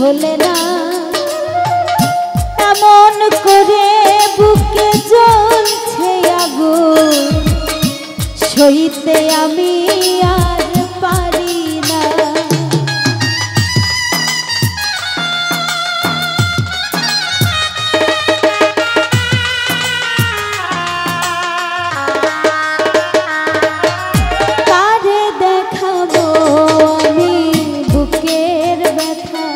হলে না এমন করে বুকে জ্বলছে আগুন সইতে আমি আর পারি না। কারে দেখাবো আমি বুকের ব্যথা,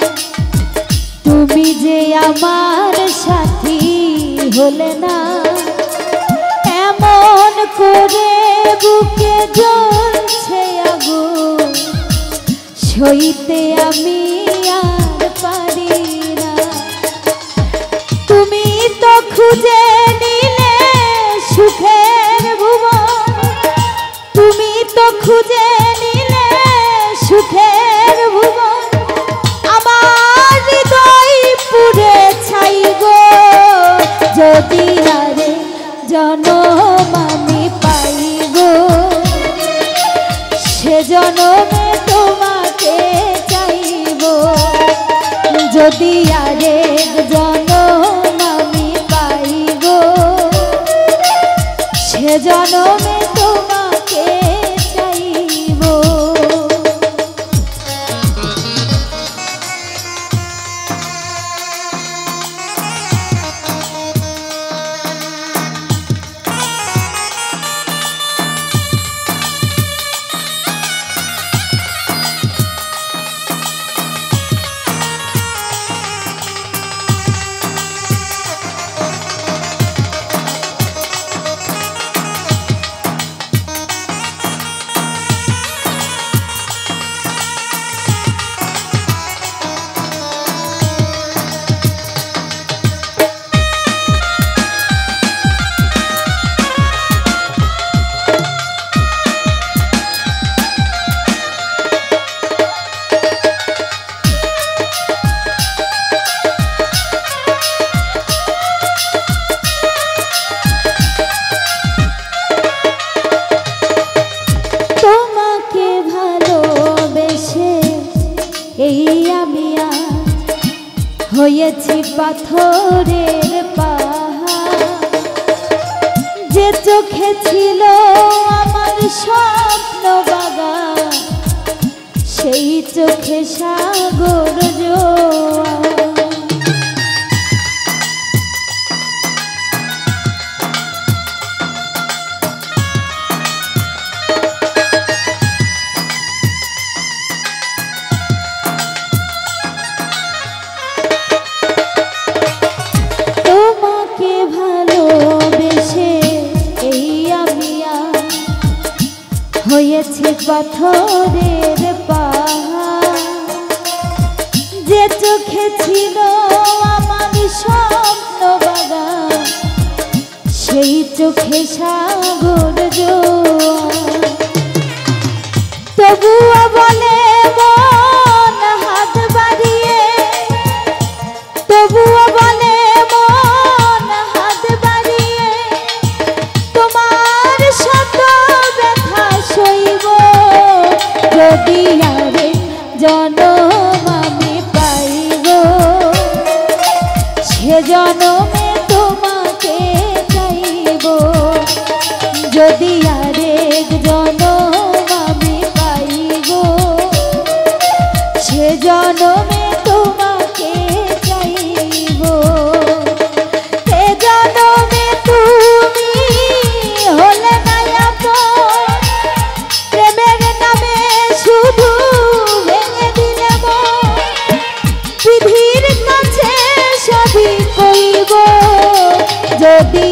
তুমি যে আমার সাথী হলে না এমন করে বুকে জ্বলছে আগুন সইতে আমি আর পারি না। তুমি তো খুঁজে নিলে সুখের ভুবন, তুমি তো খুঁজে নিলে সুখের ভুবন, আমার হৃদয় পুড়ে ছাই গো। যদি আরে জনম আমি পাই গো সে জনমে তোমাকে চাইব। যদি আরেক জনম আমি পাই গো সে জনমে তোমাকে চাইব। এই আমি হয়েছি পাথরের পাহাড়, যে চোখে ছিল আমার স্বপ্ন বাগান সেই চোখে সাগর জোয়ার। হয়েছে পাথরের পাহাড়, যে চোখে ছিল আমার স্বপ্ন বাগান সেই চোখে সাগর জোয়ার। তবুও বলে মন হাত বাড়িয়ে, তবুও বলে মন হাত বাড়িয়ে তোমার শত ব্যথা সইব। যদি আরে জনম আমি পাইব সে জনমে তোমাকে চাইব। যদি আরেক জনম আমি পাইব সে জনমে তোমাকে চাইব। এ জনমে তুমি হলে না আপন, প্রেমের নামে শুধু ভেঙে দিলে মন। বিধির কাছে সবই কইব যদি